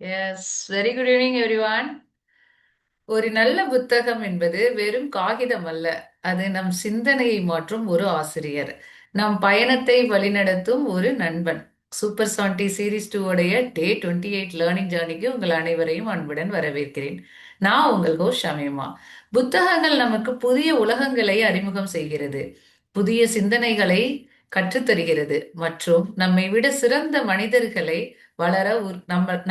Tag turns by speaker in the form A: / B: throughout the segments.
A: Yes, very good evening, everyone. ஒரு நல்ல புத்தகம் என்பது வெறும் காகிதம் அல்ல. அது நம் சிந்தனையை மாற்றும் ஒரு ஆசிரியர். நம் பயணத்தை வழிநடத்தும் ஒரு நண்பன். சூப்பர் சாண்டி சீரீஸ் 2 உடைய டே 28 லேர்னிங் ஜர்னிக்கு உங்கள் அனைவரையும் அன்புடன் வரவேற்கிறேன். நான் உங்கள் ஹோஸ்ட் ஷமீமா. புத்தகங்கள் நமக்கு புதிய உலகங்களை அறிமுகம் செய்கிறது. புதிய சிந்தனைகளை கற்றுத்தருகிறது மற்றும் நம்மை விட சிறந்த மனிதர்களை வளர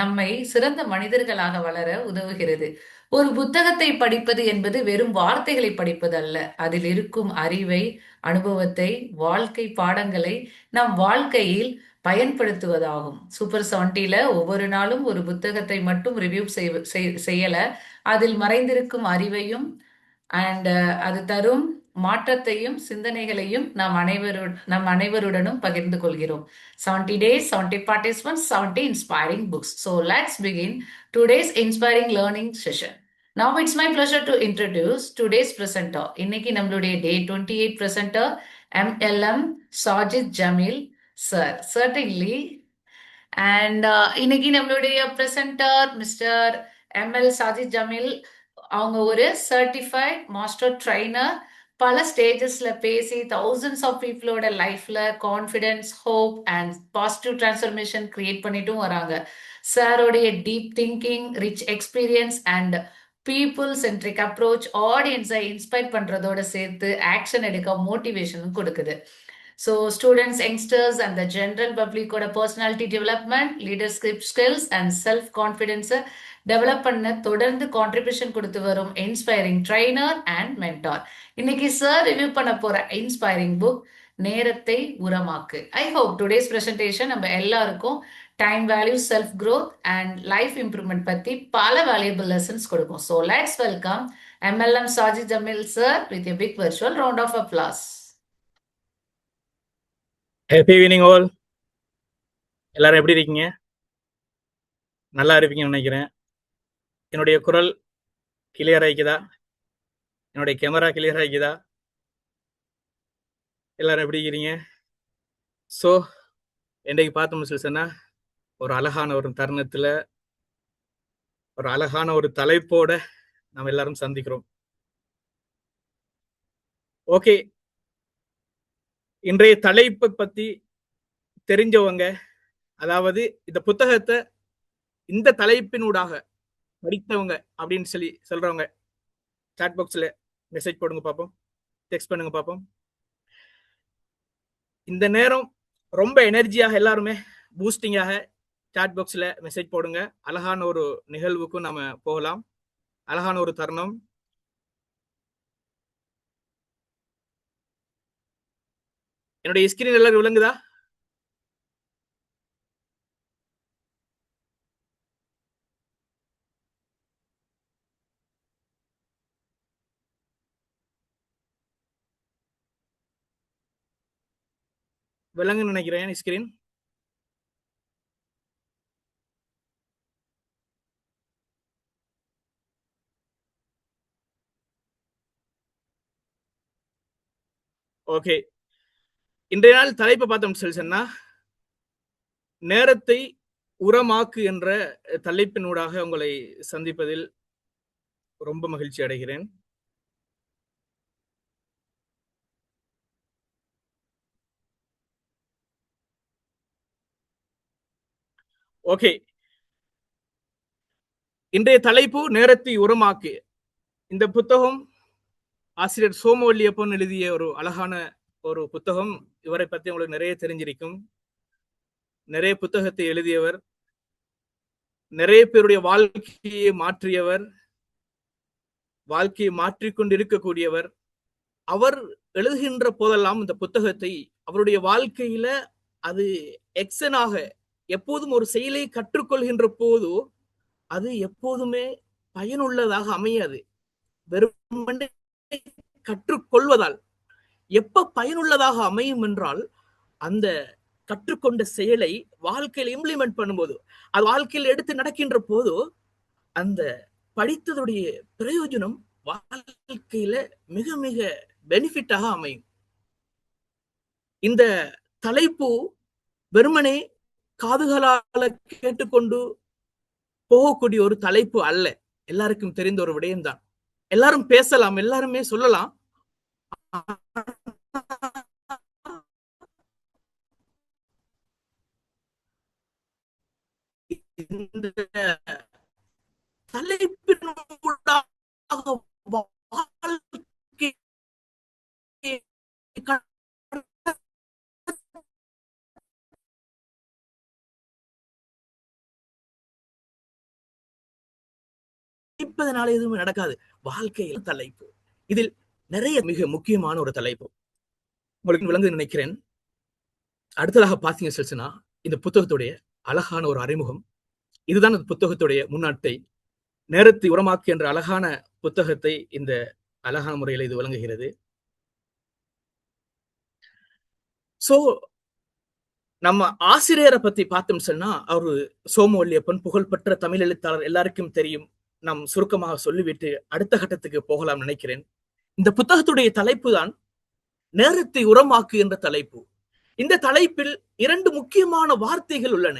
A: நம்மை சிறந்த மனிதர்களாக வளர உதவுகிறது. ஒரு புத்தகத்தை படிப்பது என்பது வெறும் வார்த்தைகளை படிப்பது அல்ல. அதில் இருக்கும் அறிவை, அனுபவத்தை, வாழ்க்கை பாடங்களை நம் வாழ்க்கையில் பயன்படுத்துவதாகும். சூப்பர் 70ல ஒவ்வொரு நாளும் ஒரு புத்தகத்தை மட்டும் ரிவ்யூ செய்யல. அதில் மறைந்திருக்கும் அறிவையும் அண்ட் அது தரும் மாற்றத்தையும் சிந்தனைகளையும் நம் அனைவருடனும் பகிர்ந்து கொள்கிறோம். 70 days, 70 participants, 70 inspiring books. So let's begin today's inspiring learning session. Now it's my pleasure to introduce today's presenter. இன்னைக்கு நம்மளுடைய டே 28 presenter MLM Sajid Jameel sir. Certainly. And இன்னைக்கு நம்மளுடைய presenter mister ML Sajid Jameel அவங்க ஒரு சர்டிஃபைட் மாஸ்டர் ட்ரைனர். பல ஸ்டேஜஸ்ல பேசி thousands ஆஃப் பீப்புளோட லைஃப்ல confidence, hope and positive transformation create பண்ணிட்டும் வராங்க. சாரோடைய deep thinking, rich experience and people centric approach ஆடியன்ஸை இன்ஸ்பயர் பண்றதோட சேர்த்து ஆக்ஷன் எடுக்க மோட்டிவேஷனும் கொடுக்குது. So students, youngsters and the general பப்ளிக்கோட personality development, leadership skills and self கான்ஃபிடென்ஸை டெவலப் பண்ண தொடர்ந்து கான்ட்ரிபியூஷன் கொடுத்து வரும் இன்ஸ்பைரிங் ட்ரைனர் அண்ட் மென்டார். இன்னைக்கு சார் ரிவ்யூ பண்ண போற இன்ஸ்பைரிங் புக் நேரத்தை உரமாக்கு. ஐ ஹோப் டுடேஸ் பிரசன்டேஷன் நம்ம எல்லாருக்கும் time value, self growth and life improvement பத்தி பல வேல்யூபிள் லெசன்ஸ் கொடுக்கும். So let's welcome MLM Sajid Jameel sir with a big virtual round of applause.
B: Happy evening all. எல்லாரும் எப்படி இருக்கீங்க? நல்லா இருப்பீங்கன்னு நினைக்கிறேன். என்னுடைய குரல் கிளியர் ஆகிக்குதா? என்னுடைய கேமரா கிளியர் ஆகிக்குதா? எல்லாரும் எப்படி இருக்கிறீங்க? ஸோ இன்றைக்கு பார்த்தோம்னு சொல்லி சொன்னா, ஒரு அழகான ஒரு தருணத்தில் ஒரு அழகான ஒரு தலைப்போட நம்ம எல்லாரும் சந்திக்கிறோம். ஓகே, இன்றைய தலைப்பை பற்றி தெரிஞ்சவங்க, அதாவது இந்த புத்தகத்தை இந்த தலைப்பினூடாக படித்தவங்க அப்படின்னு சொல்லி சொல்றவங்க சாட் பாக்ஸ்ல மெசேஜ் போடுங்க பார்ப்போம், டெக்ஸ்ட் பண்ணுங்க பார்ப்போம். இந்த நேரம் ரொம்ப எனர்ஜியாக எல்லாருமே பூஸ்டிங்காக சாட் பாக்ஸ்ல மெசேஜ் போடுங்க. அழகான ஒரு நிகழ்வுக்கும் நம்ம போகலாம். அழகான ஒரு தருணம். என்னுடைய ஸ்கிரீன் எல்லாரும் விளங்குதா? விளங்குன்னு நினைக்கிறேன் ஸ்கிரீன். ஓகே, இன்றைய நாள் தலைப்பை பார்த்தோம் சொல்லி சொன்னா, நேரத்தை உரமாக்கு என்ற தலைப்பினூடாக உங்களை சந்திப்பதில் ரொம்ப மகிழ்ச்சி அடைகிறேன். ஓகே, இன்றைய தலைப்பு நேரத்தை உரமாக்கு. இந்த புத்தகம் ஆசிரியர் சோமவல்லியப்பன் எழுதிய ஒரு அழகான ஒரு புத்தகம். இவரை பற்றி உங்களுக்கு நிறைய தெரிஞ்சிருக்கும். நிறைய புத்தகத்தை எழுதியவர், நிறைய பேருடைய வாழ்க்கையை மாற்றியவர், வாழ்க்கையை மாற்றிக்கொண்டு இருக்கக்கூடியவர். அவர் எழுதுகின்ற போதெல்லாம் இந்த புத்தகத்தை அவருடைய வாழ்க்கையில அது எக்ஸனாக எப்போதும் ஒரு செயலை கற்றுக்கொள்கின்ற போது அது எப்போதுமே பயனுள்ளதாக அமையாது. வெறும் கற்றுக்கொள்வதால் எப்ப பயனுள்ளதாக அமையும் என்றால், அந்த கற்றுக்கொண்ட செயலை வாழ்க்கையில் இம்ப்ளிமெண்ட் பண்ணும்போது, அது வாழ்க்கையில் எடுத்து நடக்கின்ற போது அந்த படித்ததுடைய பிரயோஜனம் வாழ்க்கையில மிக மிக பெனிஃபிட்டாக அமையும். இந்த தலைப்பு வெறுமனே காதுகளால கேட்டுக்கொண்டு போகக்கூடிய ஒரு தலைப்பு அல்ல. எல்லாருக்கும் தெரிந்த ஒரு விடயம்தான். எல்லாரும் பேசலாம், எல்லாருமே சொல்லலாம். இந்த தலைப்பினூடாக வாழ்க்கை எதுவுமே நடக்காது. வாழ்க்கையில் தலைப்பு இதில் நிறைய மிக முக்கியமான ஒரு தலைப்பு உங்களுக்கு விளங்கு நினைக்கிறேன். அடுத்ததாக பாத்தீங்க சொல்லுச்சுன்னா, இந்த புத்தகத்துடைய அழகான ஒரு அறிமுகம். இதுதான் இந்த புத்தகத்துடைய முன்னாட்டை. நேரத்தை உரமாக்கு என்ற அழகான புத்தகத்தை இந்த அழகான முறையில் இது வழங்குகிறது. சோ நம்ம ஆசிரியரை பத்தி பார்த்தோம் சொன்னா, அவரு சோமவல்லியப்பன் புகழ்பெற்ற தமிழ் எழுத்தாளர், எல்லாருக்கும் தெரியும். நாம் சுருக்கமாக சொல்லிவிட்டு அடுத்த கட்டத்துக்கு போகலாம் நினைக்கிறேன். இந்த புத்தகத்துடைய தலைப்பு தான் நேரத்தை உரமாக்கு என்ற தலைப்பு. இந்த தலைப்பில் 2 முக்கியமான வார்த்தைகள் உள்ளன.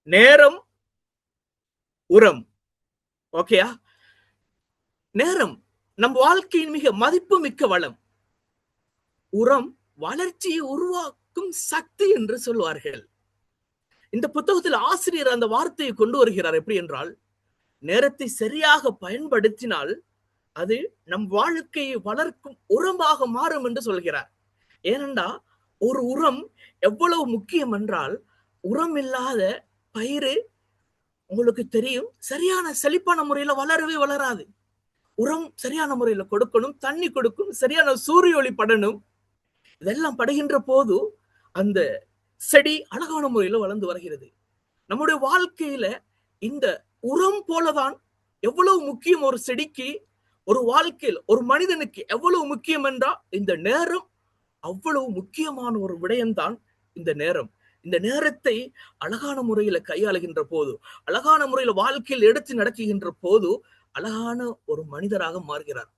B: நேரம், உரம். ஓகேயா? நேரம் நம் வாழ்க்கையின் மிக மதிப்பு மிக்க வளம். உரம் வளர்ச்சியை உருவாக்கும் சக்தி என்று சொல்வார்கள். இந்த புத்தகத்தில் ஆசிரியர் அந்த வார்த்தையை கொண்டு வருகிறார். எப்படி என்றால், நேரத்தை சரியாக பயன்படுத்தினால் அது நம் வாழ்க்கையை வளர்க்கும் உரமாக மாறும் என்று சொல்கிறார். ஏனென்றா ஒரு உரம் எவ்வளவு முக்கியம் என்றால், உரம் இல்லாத பயிறு உங்களுக்கு தெரியும், சரியான செழிப்பான முறையில வளரவே வளராது. உரம் சரியான முறையில கொடுக்கணும், தண்ணி கொடுக்கணும், சரியான சூரிய ஒளி படணும். இதெல்லாம் படுகின்ற போது அந்த செடி அழகான முறையில வளர்ந்து வருகிறது. நம்முடைய வாழ்க்கையில இந்த உரம் போலதான் எவ்வளவு முக்கியம் ஒரு செடிக்கு, ஒரு வாழ்க்கையில் ஒரு மனிதனுக்கு எவ்வளவு முக்கியம் என்றால், இந்த நேரம் அவ்வளவு முக்கியமான ஒரு விடயம்தான் இந்த நேரம். இந்த நேரத்தை அழகான முறையில கையாளுகின்ற போது, அழகான முறையில வாழ்க்கையில் எடுத்து நடக்குகின்ற போது அழகான ஒரு மனிதராக மாறுகிறார்.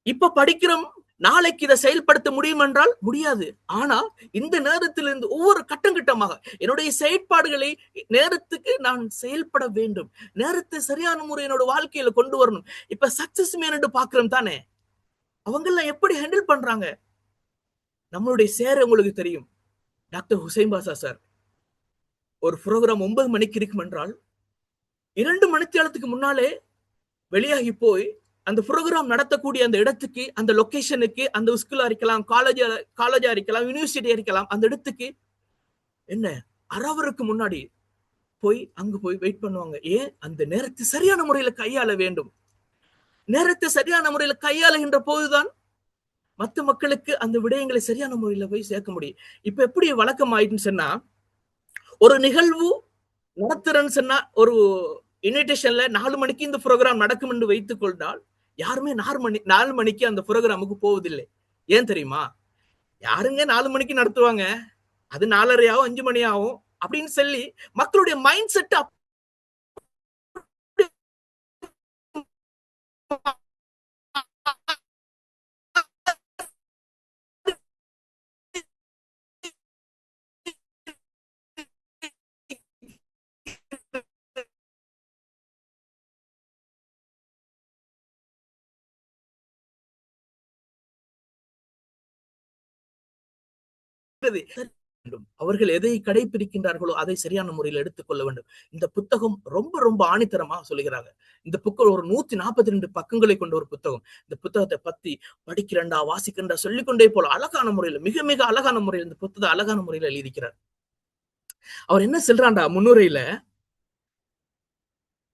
B: இப்ப படிக்கிறோம், நாளைக்கு இதை செயல்படுத்த முடியும் என்றால் முடியாது. ஆனா இந்த நேரத்திலிருந்து ஒவ்வொரு கட்டமாக என்னுடைய செயற்பாடுகளை நேரத்துக்கு நான் செயல்பட வேண்டும். நேரத்தை சரியான முறை என்னோட வாழ்க்கையில கொண்டு வரணும். இப்ப சக்சஸ் மேன் என்று பாக்குறோம் தானே, அவங்க எல்லாம் எப்படி ஹேண்டில் பண்றாங்க? நம்மளுடைய சேர உங்களுக்கு தெரியும், டாக்டர் ஹுசைன் பாஷா சார். ஒரு ப்ரோக்ராம் 9 மணிக்கு இருக்கும் என்றால் 2 மணித்தியாலத்துக்கு முன்னாலே வெளியாகி போய் அந்த ப்ரோக்ராம் நடத்தக்கூடிய அந்த இடத்துக்கு, அந்த லொகேஷனுக்கு, அந்த ஸ்கூலா இருக்கலாம், காலேஜா இருக்கலாம், யூனிவர்சிட்டியா இருக்கலாம், அந்த இடத்துக்கு என்ன அரவருக்கு முன்னாடி போய் அங்கு போய் வெயிட் பண்ணுவாங்க. ஏன்? அந்த நேரத்தை சரியான முறையில கையாள வேண்டும். நேரத்தை சரியான முறையில கையாளுகின்ற போதுதான் மற்ற மக்களுக்கு அந்த விடயங்களை சரியான முறையில போய் சேர்க்க முடியும். இப்ப எப்படி வழக்கம் ஆயிட்டுன்னு சொன்னா, ஒரு நிகழ்வு நடத்துறேன்னு சொன்னா, ஒரு இன்விடேஷன்ல 4 மணிக்கு இந்த ப்ரோக்ராம் நடக்கும் என்று வைத்துக் கொண்டால், யாருமே 4 மணிக்கு அந்த ப்ரோக்ராமுக்கு போவதில்லை. ஏன் தெரியுமா? யாருங்க 4 மணிக்கு நடத்துவாங்க, அது 4:30 ஆகும், 5 மணி ஆகும் அப்படின்னு சொல்லி மக்களுடைய மைண்ட் செட் அவர்கள் எதை கடைபிடிக்கின்றார்களோ அதை சரியான முறையில் எடுத்துக்கொள்ள வேண்டும். இந்த புத்தகம் ரொம்ப ரொம்ப ஆணித்தரமாக சொல்லுகிறாங்க. இந்த புத்தகம் ஒரு 142 பக்கங்களை கொண்ட ஒரு புத்தகம். இந்த புத்தகத்தை பத்தி படிக்கிறண்டா, வாசிக்கிறண்டா, சொல்லிக்கொண்டே போல அழகான முறையில், மிக மிக அழகான முறையில் இந்த புத்தகத்தை அழகான முறையில் எழுதிக்கிறார். அவர் என்ன சொல்றாண்டா முன்னுரையில,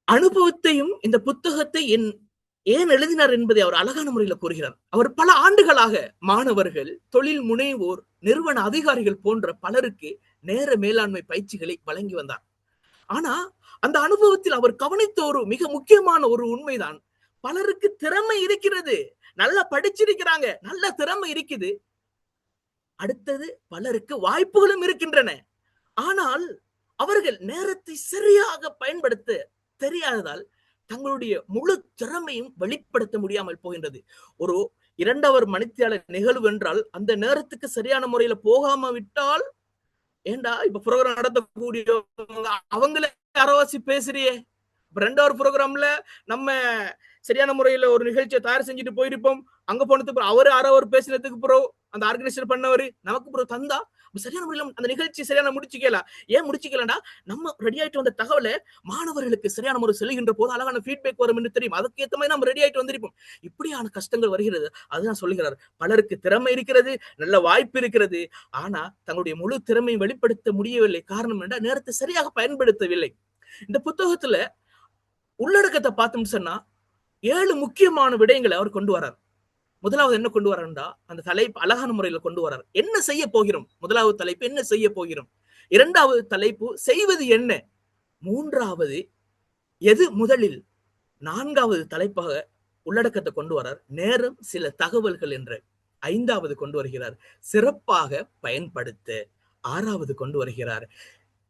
B: அனுபவத்தையும் இந்த புத்தகத்தை ஏன் எழுதினார் என்பதை அவர் அழகான முறையில கூறுகிறார். அவர் பல ஆண்டுகளாக மாணவர்கள், தொழில் முனைவோர், நிறுவன அதிகாரிகள் போன்ற பலருக்கு நேர மேலாண்மை பயிற்சிகளை வழங்கி வந்தார். ஆனா அந்த அனுபவத்தில் அவர் கவனித்த ஒரு மிக முக்கியமான ஒரு உண்மைதான், பலருக்கு திறமை இருக்கிறது, நல்லா படிச்சிருக்கிறாங்க, நல்ல திறமை இருக்குது, அடுத்தது பலருக்கு வாய்ப்புகளும் இருக்கின்றன. ஆனால் அவர்கள் நேரத்தை சரியாக பயன்படுத்த தெரியாததால் தங்களுடைய முழு திறமையும் வெளிப்படுத்த முடியாமல் போகின்றது. ஒரு 2 மணித்தியால நிகழ்வு என்றால் அந்த நேரத்துக்கு சரியான முறையில போகாம விட்டால், ஏண்டா இப்ப ப்ரோக்ராம் நடத்தக்கூடிய அவங்களே அறவாசி பேசுறியே. ரெண்டாவது ப்ரோக்ராம்ல நம்ம சரியான முறையில ஒரு நிகழ்ச்சியை தயார் செஞ்சுட்டு போயிருப்போம். அங்க போனதுக்கு அவரு அறவர் பேசினதுக்கு பிறகு அந்த ஆர்கனைசேஷன் பண்ணவரு நமக்கு பிறகு தந்தா சரியான முறையில அந்த நிகழ்ச்சி சரியான முடிச்சுக்கலாம். ஏன் முடிச்சுக்கலன்னா நம்ம ரெடி ஆயிட்டு வந்த தகவலை மாணவர்களுக்கு சரியான முறை செல்கின்ற போது அழகான ஃபீட்பேக் வரும் என்று தெரியும். அதுக்கு ஏற்ற மாதிரி நம்ம ரெடி ஆயிட்டு வந்திருப்போம். இப்படியான கஷ்டங்கள் வருகிறது. அதுதான் சொல்லுகிறார். பலருக்கு திறமை இருக்கிறது, நல்ல வாய்ப்பு இருக்கிறது. ஆனா தங்களுடைய முழு திறமையை வெளிப்படுத்த முடியவில்லை. காரணம் என்றால் நேரத்தை சரியாக பயன்படுத்தவில்லை. இந்த புத்தகத்துல உள்ளடக்கத்தை பார்த்தோம்னு சொன்னா 7 முக்கியமான விடயங்களை அவர் கொண்டு வரார். முதலாவது என்ன கொண்டு வராருண்டா அந்த தலைப்பு அழகான முறையில கொண்டு வரார். என்ன செய்ய போகிறோம்? முதலாவது தலைப்பு என்ன செய்ய போகிறோம்? இரண்டாவது தலைப்பு செய்வது என்ன? மூன்றாவது எது முதலில்? நான்காவது தலைப்பாக உள்ளடக்கத்தை கொண்டு வரார். நேரம் சில தகவல்கள் என்ற ஐந்தாவது கொண்டு வருகிறார். சிறப்பாக பயன்படுத்த ஆறாவது கொண்டு வருகிறார்.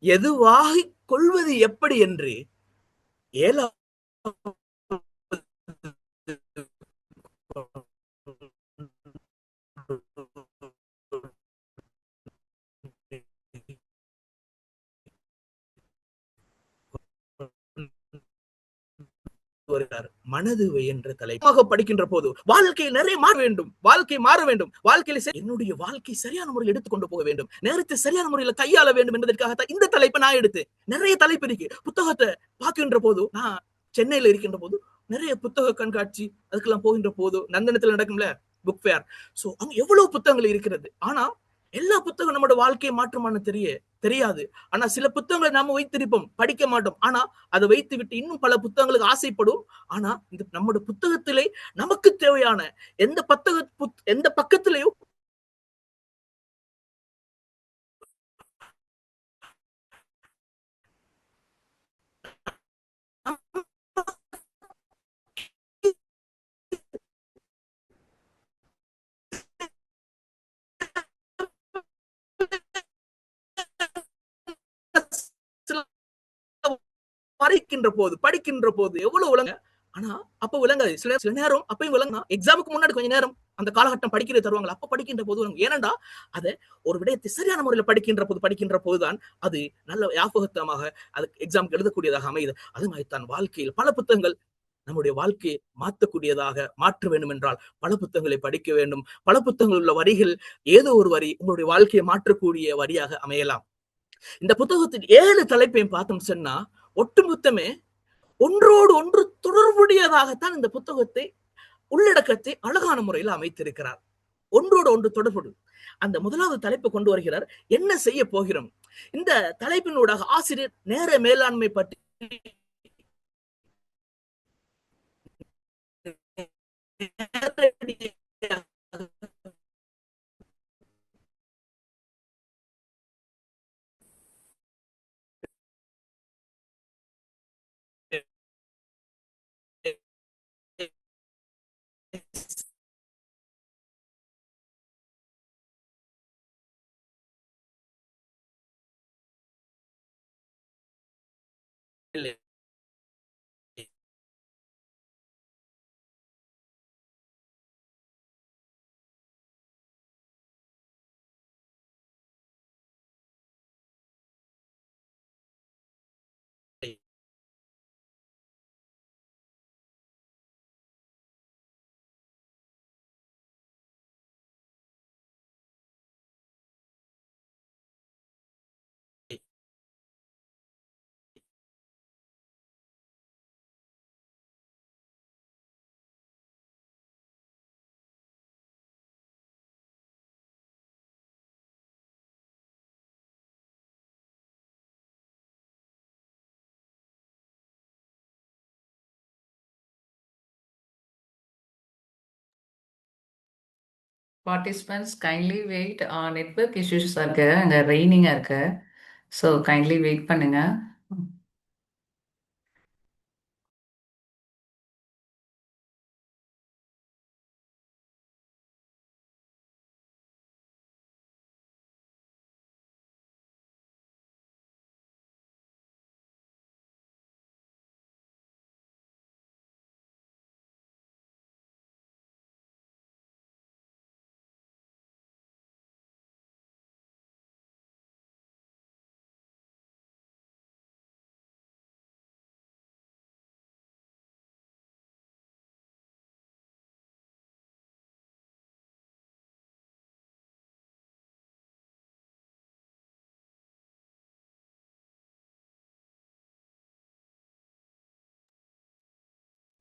B: எதுவாக கொள்வது எப்படி என்று ஏழாவது வருகிறார். மனது என்ற தலைப்பாக படிக்கின்ற போது வாழ்க்கையில் நிறைய மாற வேண்டும். வாழ்க்கை மாற வேண்டும். வாழ்க்கையில என்னுடைய வாழ்க்கை சரியான முறையில் எடுத்துக்கொண்டு போக வேண்டும். நேரத்தை சரியான முறையில் கையாள வேண்டும் என்பதற்காக இந்த தலைப்பை நான் எடுத்து நிறைய தலைப்பு இருக்கு. புத்தகத்தை பார்க்கின்ற போது நான் சென்னையில இருக்கின்ற போது நிறைய புத்தக கண்காட்சி அதுக்கெல்லாம் போகின்ற போது நந்தனத்தில் நடக்கும்ல புக் ஃபேர். சோ அங்க எவ்வளவு புத்தகங்கள் இருக்கிறது. ஆனா எல்லா புத்தகம் நம்மளோட வாழ்க்கையை மாற்றமான தெரியாது. ஆனா சில புத்தகங்களை நாம வைத்திருப்போம், படிக்க மாட்டோம். ஆனா அதை வைத்து விட்டு இன்னும் பல புத்தகங்களுக்கு ஆசைப்படும். ஆனா இந்த நம்மளோட புத்தகத்திலே நமக்கு தேவையான எந்த பக்கத்திலேயும் படிக்கின்ற போது எவ்வளவு விளங்க. ஆனா அப்ப விளங்காது. சில நேரம் அப்பயும் விளங்கா எக்ஸாமுக்கு முன்னாடி கொஞ்ச நேரம் அந்த காலகட்டம் படிக்கிறது தருவாங்க. அப்ப படிக்கின்ற போது ஏனண்டா அதை ஒரு விடயத்தை சரியான முறையில் படிக்கின்ற போதுதான் அது நல்ல ஞாபகத்தமாக அது எக்ஸாமுக்கு எழுதக்கூடியதாக அமையுது. அது மாதிரி தான் வாழ்க்கையில் பல புத்தகங்கள் நம்முடைய வாழ்க்கையை மாற்றக்கூடியதாக மாற்ற வேண்டும் என்றால் பல புத்தகங்களை படிக்க வேண்டும். பல புத்தகங்கள் உள்ள வரிகள் ஏதோ ஒரு வரி உங்களுடைய வாழ்க்கையை மாற்றக்கூடிய வரியாக அமையலாம். இந்த புத்தகத்தின் 7 தலைப்பையும் பார்த்தோம் சொன்னா ஒட்டுமொத்தமே ஒன்றோடு ஒன்று தொடர்புடையதாகத்தான் இந்த புத்தகத்தை உள்ளடக்கத்தை அழகான முறையில் அமைத்திருக்கிறார். ஒன்றோடு ஒன்று தொடர்பு. அந்த முதலாவது தலைப்பு கொண்டு வருகிறார். என்ன செய்ய போகிறோம்? இந்த தலைப்பினூடாக ஆசிரியர் நேர மேலாண்மை பற்றி
A: Participants, kindly wait. Network issues இருக்கு. அங்க ரெய்னிங்கா இருக்கு. ஸோ கைண்ட்லி வெயிட் பண்ணுங்க.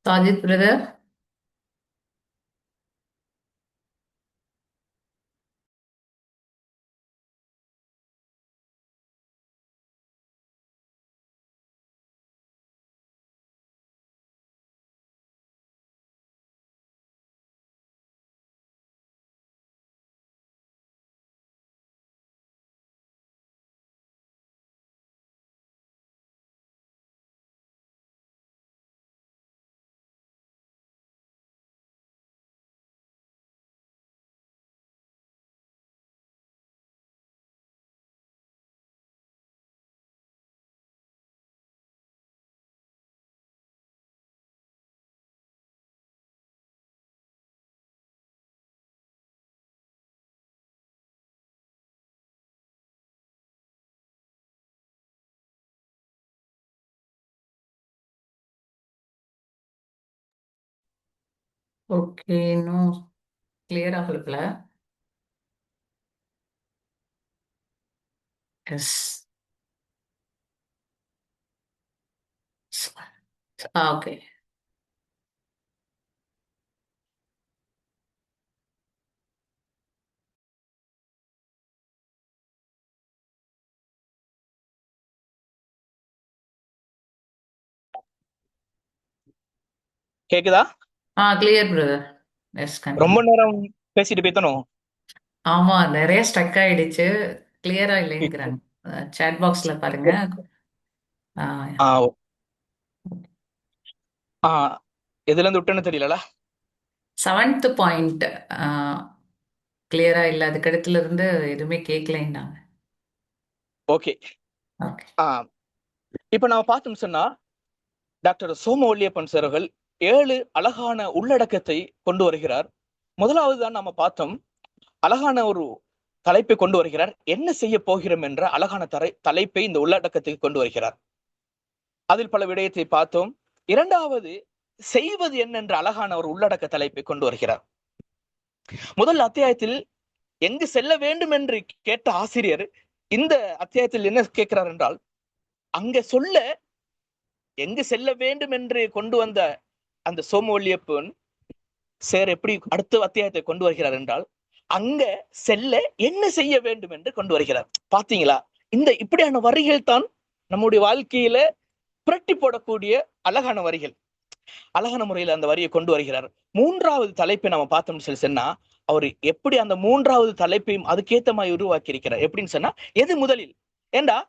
A: சாஜித் பிரதர். ஓகே, இன்னும் கிளியர் ஆகல. எஸ். ஓகே.
B: கேக்குதா?
A: Clear brother. எஸ்,
B: ரொம்ப
A: கண்டினியூ.
B: நேரம் பேசிட்டு போய்த்தனும்.
A: ஆமா, நிறைய ஸ்டக் ஆயிடுச்சு. கிளியரா இல்லைங்கிறாங்க. சாட் பாக்ஸ்ல பாருங்க.
B: ஆ ஆ எதுல இருந்து விட்டேன்னு தெரியல.
A: 7th பாயிண்ட் கிளியரா இல்ல. அதுக்கு இடத்துல இருந்து எதுவுமே கேட்கலைன்னாங்க.
B: ஓகே.
A: ஓகே.
B: இப்ப நாம பார்த்தோம் சொன்னா டாக்டர் சோமவல்லியப்பன் சார் அவர்கள் 7 அழகான உள்ளடக்கத்தை கொண்டு வருகிறார். முதலாவது தான் நாம பார்த்தோம், அழகான ஒரு தலைப்பை கொண்டு வருகிறார். என்ன செய்ய போகிறோம் என்ற அழகான தலைப்பை இந்த உள்ளடக்கத்துக்கு கொண்டு வருகிறார். அதில் பல விடயத்தை பார்த்தோம். இரண்டாவது, செய்வது என்ன என்ற அழகான ஒரு உள்ளடக்க தலைப்பை கொண்டு வருகிறார். முதல் அத்தியாயத்தில் எங்கு செல்ல வேண்டும் என்று கேட்ட ஆசிரியர் இந்த அத்தியாயத்தில் என்ன கேட்கிறார் என்றால், அங்க சொல்ல எங்கு செல்ல வேண்டும் என்று கொண்டு வந்த அந்த சோமவல்லியப்பன் சார் எப்படி அடுத்த அத்தியாயத்தை கொண்டு வருகிறார் என்றால், அங்க செல்ல என்ன செய்ய வேண்டும் என்று கொண்டு வருகிறார். பாத்தீங்களா? இந்த இப்படியான வரிகள் தான் நம்முடைய வாழ்க்கையில புரட்டி போடக்கூடிய அழகான வரிகள். அழகான முறையில் அந்த வரியை கொண்டு வருகிறார். மூன்றாவது தலைப்பை நம்ம பார்த்தோம்னு சொல்லி சொன்னா, அவர் எப்படி அந்த மூன்றாவது தலைப்பையும் அதுக்கேத்த மாதிரி உருவாக்கி இருக்கிறார். எப்படின்னு சொன்னா, எது முதலில்? ஏண்டா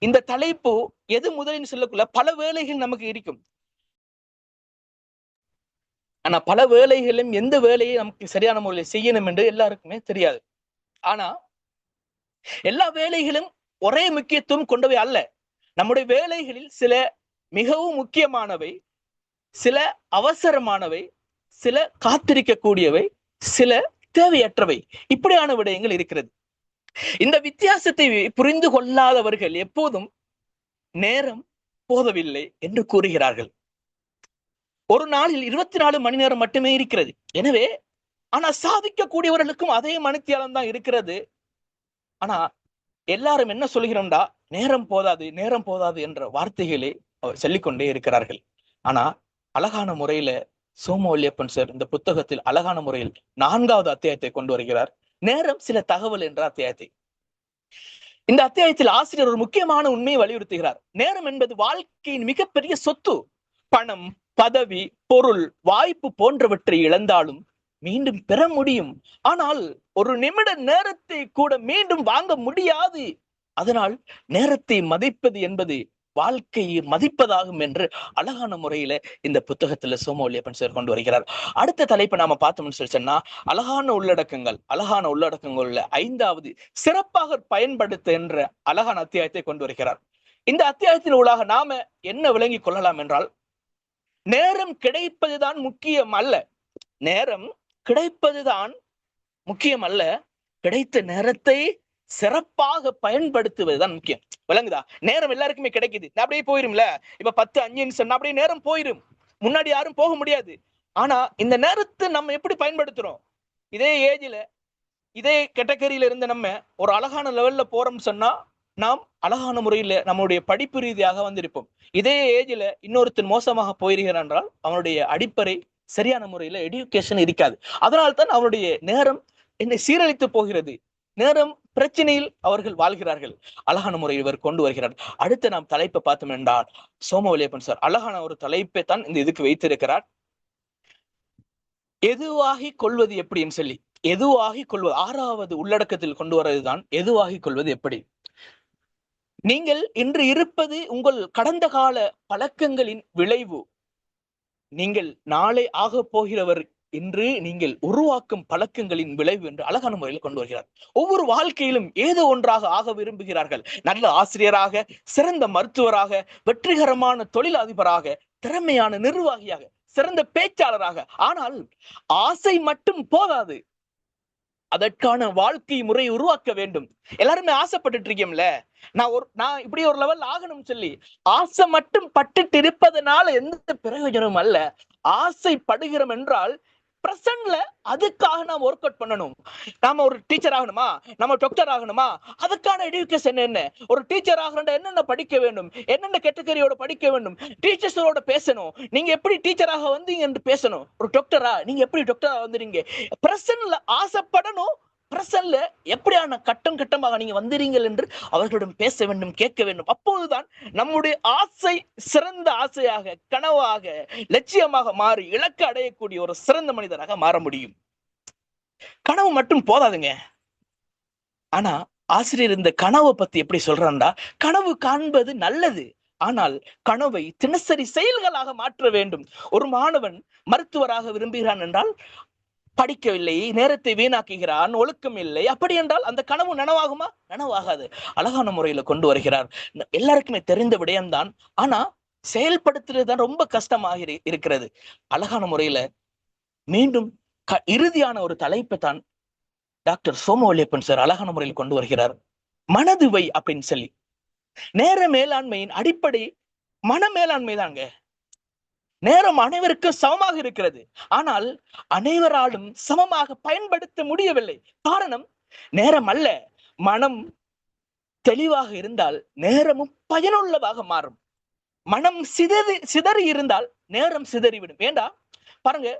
B: இந்த தலைப்பு எது முதலின்னு சொல்லக்குள்ள பல வேலைகள் நமக்கு இருக்கும். ஆனா பல வேலைகளும் எந்த வேலையை நமக்கு சரியான முறையில் செய்யணும் என்று எல்லாருக்குமே தெரியாது. ஆனா எல்லா வேலைகளும் ஒரே முக்கியத்துவம் கொண்டவை அல்ல. நம்முடைய வேலைகளில் சில மிகவும் முக்கியமானவை, சில அவசரமானவை, சில காத்திருக்கக்கூடியவை, சில தேவையற்றவை, இப்படியான விடயங்கள் இருக்கிறது. இந்த வித்தியாசத்தை புரிந்து கொள்ளாதவர்கள் எப்போதும் நேரம் போதவில்லை என்று கூறுகிறார்கள். ஒரு நாளில் 24 மணி நேரம் மட்டுமே இருக்கிறது. எனவே ஆனா சாதிக்கக்கூடியவர்களுக்கும் அதே மணித்தியாலம் தான் இருக்கிறது. ஆனா எல்லாரும் என்ன சொல்கிறோம்டா, நேரம் போதாது நேரம் போதாது என்ற வார்த்தைகளை சொல்லிக்கொண்டே இருக்கிறார்கள். ஆனா அழகான முறையில சோமவல்லியப்பன் சார் இந்த புத்தகத்தில் அழகான முறையில் 4வது அத்தியாயத்தை கொண்டு வருகிறார். நேரம் சில தகவல் என்ற அத்தியாயத்தை. இந்த அத்தியாயத்தில் ஆசிரியர் ஒரு முக்கியமான உண்மையை வலியுறுத்துகிறார். நேரம் என்பது வாழ்க்கையின் மிகப்பெரிய சொத்து. பணம், பதவி, பொருள், வாய்ப்பு போன்றவற்றை இழந்தாலும் மீண்டும் பெற முடியும். ஆனால் ஒரு நிமிட நேரத்தை கூட மீண்டும் வாங்க முடியாது. அதனால் நேரத்தை மதிப்பது என்பது வாழ்க்கையை மதிப்பதாகும் என்று அழகான முறையில இந்த புத்தகத்துல சோமவல்லியப்பன் சார் கொண்டு வருகிறார். அடுத்த தலைப்பை நாம பார்த்தோம்னு சொல்லி சொன்னா, அழகான உள்ளடக்கங்கள்ல 5வது சிறப்பாக பயன்படுத்த என்ற அழகான அத்தியாயத்தை கொண்டு வருகிறார். இந்த அத்தியாயத்தின் ஊடாக நாம என்ன விளங்கிக் கொள்ளலாம் என்றால், நேரம் கிடைப்பதுதான் முக்கியம் அல்ல. நேரம் கிடைப்பதுதான் முக்கியம் அல்ல, கிடைத்த நேரத்தை சிறப்பாக பயன்படுத்துவதுதான் முக்கியம். விளங்குதா? நேரம் எல்லாருக்குமே கிடைக்குது, அப்படியே போயிரும்ல. இப்ப 10:05 சொன்னா அப்படியே நேரம் போயிரும். முன்னாடி யாரும் போக முடியாது. ஆனா இந்த நேரத்தை நம்ம எப்படி பயன்படுத்துறோம்? இதே ஏஜ்ல இதே கேட்டகரியில இருந்த நம்ம ஒரு அழகான லெவல்ல போறோம் சொன்னா,
C: நாம் அழகான முறையில நம்மளுடைய படிப்பு ரீதியாக வந்திருப்போம். இதே ஏஜ்ல இன்னொருத்தன் மோசமாக போயிருக்கிறான் என்றால் அவனுடைய அடிப்படை சரியான முறையில எடுகேஷன் இருக்காது. அதனால்தான் அவனுடைய நேரம் என்னை சீரழித்து போகிறது. நேரம் பிரச்சனையில் அவர்கள் வாழ்கிறார்கள். அழகான முறையில் இவர் கொண்டு வருகிறார். அடுத்து நாம் தலைப்பை பார்த்தோம் என்றால் சோமவல்லியப்பன் சார் அழகான ஒரு தலைப்பை தான் இந்த இதுக்கு வைத்திருக்கிறார். எதுவாகி கொள்வது எப்படின்னு சொல்லி, எதுவாகி கொள்வது 6வது உள்ளடக்கத்தில் கொண்டு வருவதுதான் எதுவாகி கொள்வது எப்படி. நீங்கள் இன்று இருப்பது உங்கள் கடந்த கால பழக்கங்களின் விளைவு. நீங்கள் நாளை ஆக போகிறவர் இன்று நீங்கள் உருவாக்கும் பழக்கங்களின் விளைவு என்று அழகான முறையில் கொண்டு வருகிறார். ஒவ்வொரு வாழ்க்கையிலும் ஏதோ ஒன்றாக ஆக விரும்புகிறார்கள். நல்ல ஆசிரியராக, சிறந்த மருத்துவராக, வெற்றிகரமான தொழிலதிபராக, திறமையான நிர்வாகியாக, சிறந்த பேச்சாளராக. ஆனால் ஆசை மட்டும் போதாது, அதற்கான வாழ்க்கை முறை உருவாக்க வேண்டும். எல்லாருமே ஆசைப்பட்டுட்டு இருக்கோம்ல, நான் இப்படி ஒரு லெவல் ஆகணும் சொல்லி ஆசை மட்டும் பட்டுட்டு இருப்பதனால எந்த பிரயோஜனமும் அல்ல. ஆசைப்படுகிறோம் என்றால் பிரசன்ட்ல அதுக்காக நாம் ஒர்க் அவுட் பண்ணணும். நாம ஒரு டீச்சர் ஆகணுமா, நம்ம டாக்டர் ஆகணுமா, அதுக்கான எஜுகேஷன் என்ன, ஒரு டீச்சர் ஆகணும்னா என்னென்ன படிக்க வேண்டும், என்னென்ன கேட்டகரியோட படிக்க வேண்டும், டீச்சர்ஸோட பேசணும். நீங்க எப்படி டீச்சராக வந்தீங்க என்று பேசணும். ஒரு டாக்டரா நீங்க எப்படி டாக்டரா வந்துறீங்க, பிரசன்ட்ல ஆசைப்படணும். பிரசன்ட்ல எப்படியான கட்டம் கட்டமாக நீங்க வந்துறீங்கள் என்று அவர்களிடம் பேச வேண்டும், கேட்க வேண்டும். அப்போதுதான் நம்முடைய ஆசை சிறந்த ஆசையாக, கனவாக, லட்சியமாக மாறி இலக்கு அடையக்கூடிய ஒரு சிறந்த மனிதராக மாற முடியும். கனவு மட்டும் போதாதுங்க. ஆனா ஆசிரியர் இந்த கனவை பத்தி எப்படி சொல்றாண்டா, கனவு காண்பது நல்லது, ஆனால் கனவை தினசரி செயல்களாக மாற்ற வேண்டும். ஒரு மாணவன் மருத்துவராக விரும்புகிறான் என்றால் படிக்கவில்லை, நேரத்தை வீணாக்குகிறான், ஒழுக்கம் இல்லை, அப்படி என்றால் அந்த கனவு நனவாகுமா? நனவாகாது. அழகான முறையில கொண்டு வருகிறார். எல்லாருக்குமே தெரிந்த விடயம்தான், ஆனா செயல்படுத்துறதுதான் ரொம்ப கஷ்டமாக இருக்கிறது. அழகான முறையில மீண்டும் இறுதியான ஒரு தலைப்பை தான் டாக்டர் சோமவல்லியப்பன் சார் அழகான முறையில் கொண்டு வருகிறார். மனது வை அப்படின்னு சொல்லி. நேர மேலாண்மையின் அடிப்படை மன மேலாண்மை தாங்க. நேரம் அனைவருக்கும் சமமாக இருக்கிறது, ஆனால் அனைவராலும் சமமாக பயன்படுத்த முடியவில்லை. காரணம் நேரம் அல்ல, மனம் தெளிவாக இருந்தால் நேரமும் பயனுள்ளதாக மாறும். மனம் சிதறி இருந்தால் நேரம் சிதறிவிடும். ஏண்டா பாருங்க,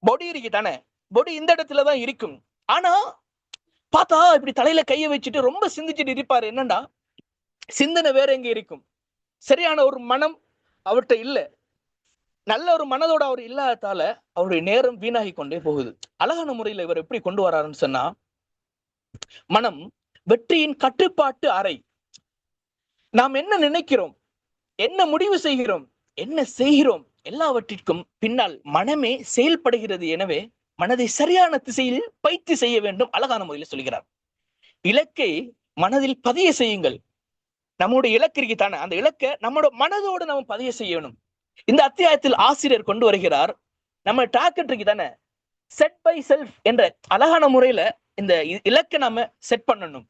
C: பொடி இருக்கு தானே, பொடி இந்த இடத்துலதான் இருக்கும். ஆனா பார்த்தா இப்படி தலையில கைய வச்சுட்டு ரொம்ப சிந்திச்சுட்டு இருப்பாரு. என்னண்டா சிந்தனை வேற எங்க இருக்கும். சரியான ஒரு மனம் அவர்கிட்ட இல்ல, நல்ல ஒரு மனதோட அவர் இல்லாததால அவருடைய நேரம் வீணாகி கொண்டே போகுது. அழகான முறையில இவர் எப்படி கொண்டு வராருன்னு சொன்னா, மனம் வெற்றியின் கட்டுப்பாட்டு அறை. நாம் என்ன நினைக்கிறோம், என்ன முடிவு செய்கிறோம், என்ன செய்கிறோம், எல்லாவற்றிற்கும் பின்னால் மனமே செயல்படுகிறது. எனவே மனதை சரியான திசையில் பயிற்சி செய்ய வேண்டும். அழகான முறையில் சொல்கிறார். இலக்கை மனதில் பதிய செய்யுங்கள். நம்முடைய இலக்கு இருக்குதானே, அந்த இலக்கை நம்மளோட மனதோடு நம்ம பதிய செய்யணும். இந்த அத்தியாயத்தில் ஆசிரியர் கொண்டு வருகிறார், நம்ம டார்கெட் இருக்கு தானே, செட் பை செல்ஃப் என்ற அழகான முறையில இந்த இலக்கை நாம செட் பண்ணணும்.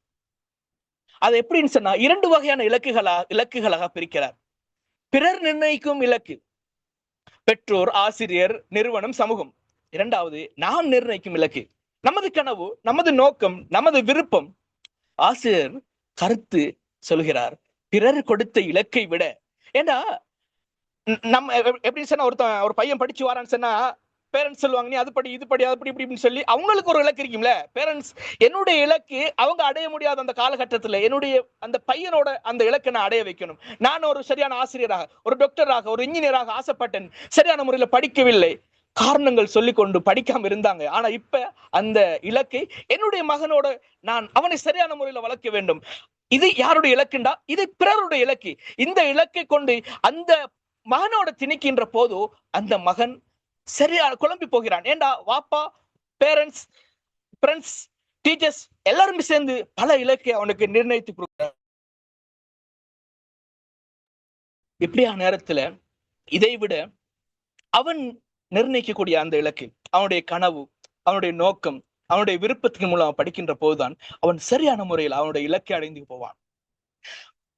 C: அது எப்படின்னு சொன்னா 2 வகையான இலக்குகளாக பிரிக்கிறார். பிறர் நிர்ணயிக்கும் இலக்கு, பெற்றோர், ஆசிரியர், நிறுவனம், சமூகம். 2வது நாம் நிர்ணயிக்கும் இலக்கு, நமது கனவு, நமது நோக்கம், நமது விருப்பம். ஆசிரியர் கருத்து சொல்கிறார், பிறர் கொடுத்த இலக்கை விட. ஏன்னா நம்ம எப்படின்னு சொன்னா, ஒரு பையன் படிச்சு வரான்னு சொன்னா பேரண்ட்ஸ் சொல்லுவாங்க, நீ அது படி, இது படி, அது படி, இப்படின்னு சொல்லி அவங்களுக்கு ஒரு இலக்கு இருக்கும்ல. பேரண்ட்ஸ் என்னுடைய இலக்கு அவங்க அடைய முடியாத அந்த காலகட்டத்துல என்னுடைய அந்த பையனோட அந்த இலக்கை நான் அடைய வைக்கணும். நான் ஒரு சரியான ஆசிரியராக, ஒரு டாக்டராக, ஒரு இன்ஜினியராக ஆசைப்பட்டேன், சரியான முறையில படிக்கவில்லை, காரணங்கள் சொல்லி கொண்டு படிக்காம இருந்தாங்க. ஆனா இப்ப அந்த இலக்கை என்னுடைய மகனோட நான் அவனை சரியான முறையில வளர்க்க வேண்டும். இது யாருடைய இலக்குண்டா, இது பிறருடைய இலக்கு. இந்த இலக்கை கொண்டு அந்த மகனோட திணிக்கின்ற போது அந்த மகன் சரியா குழம்பி போகிறான். ஏண்டா வாப்பா, பேரண்ட்ஸ், ஃப்ரெண்ட்ஸ், டீச்சர்ஸ் எல்லாருமே சேர்ந்து பல இலக்கை அவனுக்கு நிர்ணயித்து கொடுக்கிறார். இப்படியான நேரத்துல இதை விட அவன் நிர்ணயிக்கக்கூடிய அந்த இலக்கு, அவனுடைய கனவு, அவனுடைய நோக்கம், அவனுடைய விருப்பத்தின் மூலம் படிக்கின்ற போதுதான் அவன் சரியான முறையில் அவனுடைய இலக்கை அடைந்து போவான்.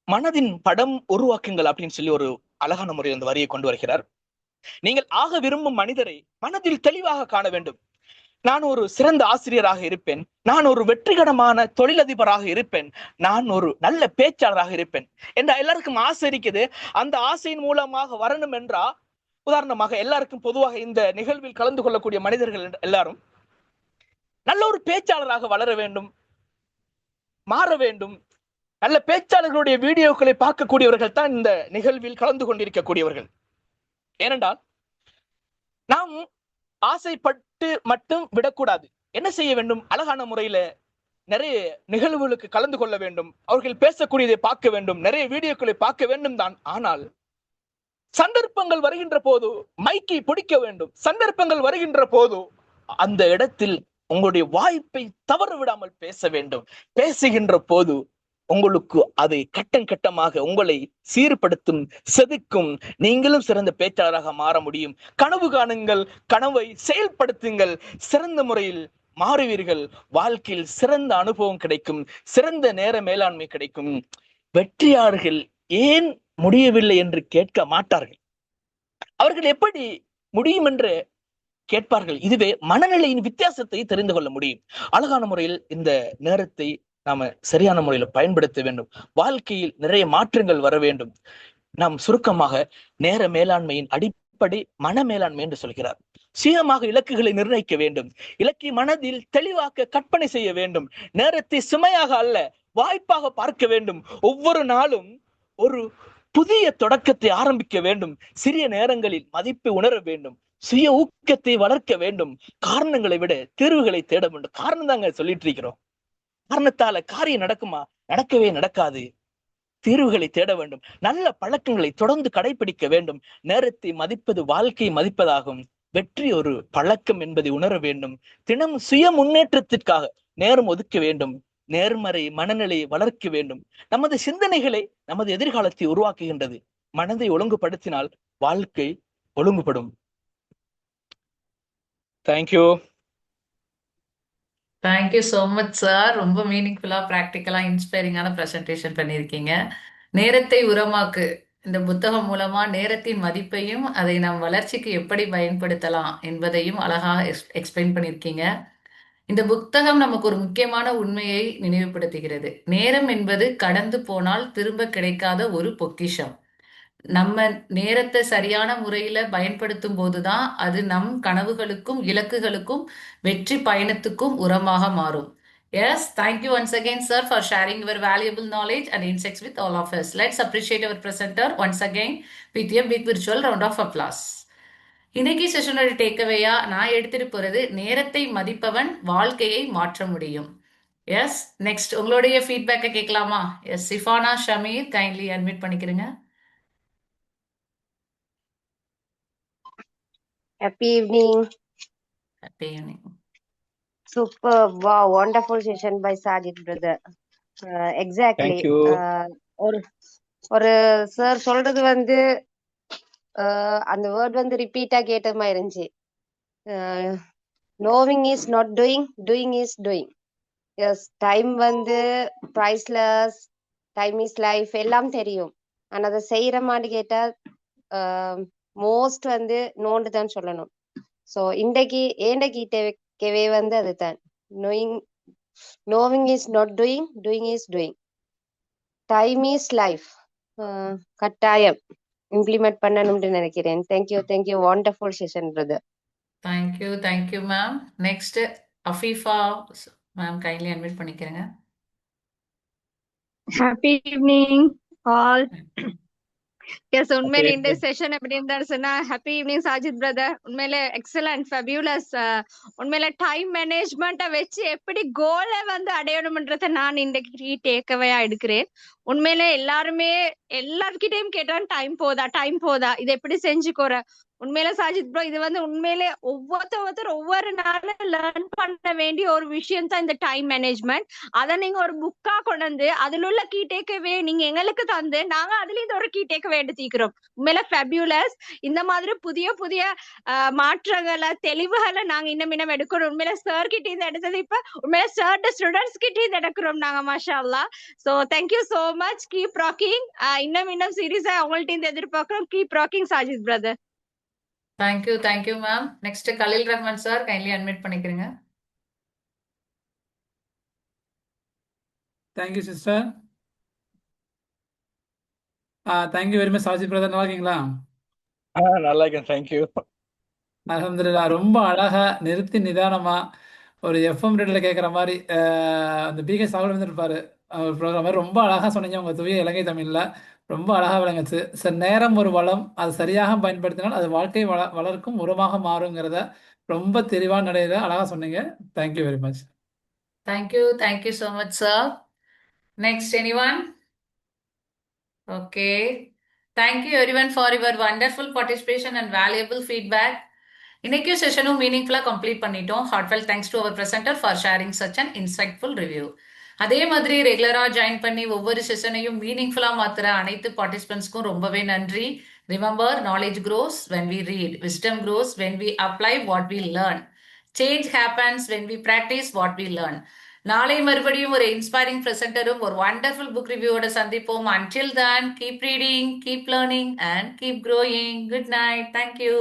C: மனதின் படம் உருவாக்குங்கள் அப்படின்னு சொல்லி ஒரு அழகான முறையில் அந்த வரியை கொண்டு வருகிறார். நீங்கள் ஆக விரும்பும் மனிதரை மனதில் தெளிவாக காண வேண்டும். நான் ஒரு சிறந்த ஆசிரியராக இருப்பேன், நான் ஒரு வெற்றிகரமான தொழிலதிபராக இருப்பேன், நான் ஒரு நல்ல பேச்சாளராக இருப்பேன் என்ற எல்லாருக்கும் ஆசை இருக்குது. அந்த ஆசையின் மூலமாக வரணும் என்றா, உதாரணமாக எல்லாருக்கும் பொதுவாக இந்த நிகழ்வில் கலந்து கொள்ளக்கூடிய மனிதர்கள் எல்லாரும் நல்ல ஒரு பேச்சாளராக வளர வேண்டும், மாற வேண்டும். நல்ல பேச்சாளர்களுடைய வீடியோக்களை பார்க்கக்கூடியவர்கள் தான் இந்த நிகழ்வில் கலந்து கொண்டிருக்கக்கூடியவர்கள். ஏனென்றால் நாம் ஆசைப்பட்டு மட்டும் விடக்கூடாது. என்ன செய்ய வேண்டும்? அழகான முறையில நிறைய நிகழ்வுகளுக்கு கலந்து கொள்ள வேண்டும், அவர்கள் பேசக்கூடியதை பார்க்க வேண்டும், நிறைய வீடியோக்களை பார்க்க வேண்டும் தான். ஆனால் சந்தர்ப்பங்கள் வருகின்ற போது மைக்கை பிடிக்க வேண்டும். சந்தர்ப்பங்கள் வருகின்ற போது அந்த இடத்தில் உங்களுடைய வாய்ப்பை தவற விடாமல் பேச வேண்டும். பேசுகின்ற போது உங்களுக்கு அதை கட்டம் கட்டமாக உங்களை சீர்படுத்தும், செதுக்கும். நீங்களும் சிறந்த பேச்சாளராக மாற முடியும். கனவு காணுங்கள், கனவை செயல்படுத்துங்கள், சிறந்த முறையில் மாறுவீர்கள். வாழ்க்கையில் சிறந்த அனுபவம் கிடைக்கும், சிறந்த நேர மேலாண்மை கிடைக்கும். வெற்றியாளர்கள் ஏன் முடியவில்லை என்று கேட்க மாட்டார்கள், அவர்கள் எப்படி முடியும் என்று கேட்பார்கள். இதுவே மனநிலையின் வித்தியாசத்தை தெரிந்து கொள்ள முடியும். அழகான முறையில் இந்த நேரத்தை நாம சரியான முறையில் பயன்படுத்த வேண்டும். வாழ்க்கையில் நிறைய மாற்றங்கள் வர வேண்டும். நாம் சுருக்கமாக நேர மேலாண்மையின் அடிப்படை மன மேலாண்மை என்று சொல்கிறார். சுயமாக இலக்குகளை நிர்ணயிக்க வேண்டும், இலக்கை மனதில் தெளிவாக்க கற்பனை செய்ய வேண்டும். நேரத்தை சுமையாக அல்ல, வாய்ப்பாக பார்க்க வேண்டும். ஒவ்வொரு நாளும் ஒரு புதிய தொடக்கத்தை ஆரம்பிக்க வேண்டும். சிறிய நேரங்களில் மதிப்பை உணர வேண்டும், சுய ஊக்கத்தை வளர்க்க வேண்டும். காரணங்களை விட தீர்வுகளை தேட வேண்டும். காரணம் தாங்க சொல்லிட்டு இருக்கிறோம். காரணத்தால காரியம் நடக்குமா? நடக்கவே நடக்காது. தீர்வுகளை தேட வேண்டும். நல்ல பழக்கங்களை தொடர்ந்து கடைபிடிக்க வேண்டும். நேரத்தை மதிப்பது வாழ்க்கையை மதிப்பதாகும். வெற்றி ஒரு பழக்கம் என்பதை உணர வேண்டும். தினம் சுய முன்னேற்றத்திற்காக நேரம் ஒதுக்க வேண்டும். நேர்மறை மனநிலையை வளர்க்க வேண்டும். நமது சிந்தனைகளை நமது எதிர்காலத்தை உருவாக்குகின்றது. மனதை ஒழுங்குபடுத்தினால் வாழ்க்கை ஒழுங்குபடும். Thank you.
A: Thank you so much sir. ரொம்ப மீனிங்ஃபுல்லாக, ப்ராக்டிக்கலாக, இன்ஸ்பைரிங்கான ப்ரெசன்டேஷன் பண்ணியிருக்கீங்க. நேரத்தை உரமாக்கு இந்த புத்தகம் மூலமா நேரத்தின் மதிப்பையும் அதை நம் வளர்ச்சிக்கு எப்படி பயன்படுத்தலாம் என்பதையும் அழகாக எக்ஸ்பிளைன் பண்ணியிருக்கீங்க. இந்த புத்தகம் நமக்கு ஒரு முக்கியமான உண்மையை நினைவுபடுத்துகிறது. நேரம் என்பது கடந்து போனால் திரும்ப கிடைக்காத ஒரு பொக்கிஷம். நம்ம நேரத்தை சரியான முறையில பயன்படுத்தும் போதுதான் அது நம் கனவுகளுக்கும் இலக்குகளுக்கும் வெற்றி பயணத்துக்கும் உரமாக மாறும். Yes, thank you once again, sir, for sharing your valuable knowledge and insights with all of us. Let's appreciate our presenter once again with a big virtual round of applause. இன்னைக்கு செஷனோட டேக்அவேயா நான் எடுத்துட்டு போறது, நேரத்தை மதிப்பவன் வாழ்க்கையை மாற்ற முடியும். எஸ், நெக்ஸ்ட் உங்களுடைய ஃபீட்பேக்கை கேட்கலாமா? எஸ், சிஃபானா ஷமீர் கைண்ட்லி அட்மிட் பண்ணிக்கிறேங்க.
D: Happy evening.
A: Happy evening.
D: Superb. Wow, wonderful session by Sajid brother. Exactly.
C: Thank you.
D: ஒரு சார் சொல்றது வந்து அந்த வேர்ட் வந்து ரிப்பீட்டா கேட்ட மாதிரி இருந்துச்சு. Knowing is not doing, doing is doing. Yes, time வந்து ப்ரைஸ்லெஸ், டைம் இஸ் லைஃப் எல்லாம் தெரியும். ஆனா அதை செய்யற மாதிரி கேட்டா மோஸ்ட் வந்து நோண்டு தான் சொல்லணும். ஸோ இன்றைக்கு ஏண்டகிட்டவே வந்து அதுதான் knowing is not doing, doing is doing. Time is life. கட்டாயம் இம்ப்ளிமெண்ட் பண்ணணும்னு நினைக்கிறேன். Thank you, thank you. Wonderful session brother.
A: Thank you ma'am. Next Afeefa ma'am kindly admit பண்ணிக்கிறேங்க.
E: Happy evening all. எஸ், உண்மையில இந்த செஷன் எப்படி இருந்தாரு சொன்னா, ஹாப்பி ஈவினிங் சாஜித் பிரதர். உண்மையில எக்ஸலன்ட், ஃபெபியூலஸ். உண்மையில டைம் மேனேஜ்மெண்ட்டை வச்சு எப்படி கோலை வந்து அடையணும்ன்றத நான் இன்றைக்கு டேக்அவேயா எடுக்கிறேன். உண்மையில எல்லார்கிட்டையும் கேட்டான் டைம் போதா, இதை எப்படி செஞ்சுக்கோற. உண்மையில சாஜித் ப்ரோ, இது வந்து உண்மையிலே ஒவ்வொருத்தர் ஒவ்வொரு நாளும் லேர்ன் பண்ண வேண்டிய ஒரு விஷயம் தான் இந்த டைம் மேனேஜ்மெண்ட். அதை நீங்க ஒரு புக்கா கொண்டு வந்து அதுல உள்ள கீ டேக்அவே நீங்க எங்களுக்கு தந்து நாங்க அதுல இந்த ஒரு கீ டேக்அவே எடுத்துக்கிறோம். உண்மையில ஃபெபியூலஸ். இந்த மாதிரி புதிய புதிய மாற்றங்களை, தெளிவுகளை நாங்க இன்னும் எடுக்கணும். உண்மையில சார் கிட்ட இருந்து எடுத்தது இப்ப உண்மையில சார் ஸ்டூடெண்ட்ஸ் கிட்ட இருந்து எடுக்கிறோம் நாங்க. மாஷா அல்லாஹ். So thank you so much. Keep rocking. இன்னும் சீரியஸா அவங்கள்ட்ட இருந்து எதிர்பார்க்கிறோம். Keep rocking Sajid brother.
A: Thank you ma'am. Next Khaleel Rahman sir, kindly admit பண்ணிக்கிறீங்க.
F: Thank you sister. Thank you very much Sajid brother. நல்லா இருக்கீங்களா?
C: நல்லா இருக்கேன். தேங்க்யூ.
F: அல்ஹம்துலில்லாஹ். ரொம்ப அழகா நிறுத்தி நிதானமா ஒரு எஃப்எம் ரேடியோல கேட்குற மாதிரி அந்த பிகே சாகுல் இருப்பாரு ப்ரோக்ராம் மாதிரி ரொம்ப அழகா சொன்னீங்க. உங்க தூய இலங்கை தமிழ்ல ரொம்ப அழகா விளங்குச்சு. சார், நேரம் ஒரு வளம், அது சரியாக பயன்படுத்தினால் அது வாழ்க்கை வளர்க்கும் உரமாக மாறுங்கிறத ரொம்ப தெளிவான நடையில அழகா சொன்னீங்க. Thank you very much.
A: Thank you so much sir. Next anyone? Okay. Thank you everyone for your wonderful participation and valuable feedback. இன்னைக்கு செஷனும் மீனிங்ஃபுல்லா கம்ப்ளீட் பண்ணிட்டோம். Heartfelt thanks to our presenter for sharing such an insightful review. அதே மாதிரி ரெகுலரா join பண்ணி ஒவ்வொரு செஷனையும் மீனிங்ஃபுல்லா மாத்துற அனைத்து பார்ட்டிசிபென்ட்ஸ்க்கும் ரொம்பவே நன்றி. Remember, knowledge grows when we read, wisdom grows when we apply what we learn, change happens when we practise what we learn. நாளை மறுபடியும் ஒரு இன்ஸ்பைரிங் பிரசன்டரும் ஒரு வண்டர்ஃபுல் புக் ரிவ்யூவோட சந்திப்போம். Until then, keep reading, keep learning and keep growing. Good night. Thank you.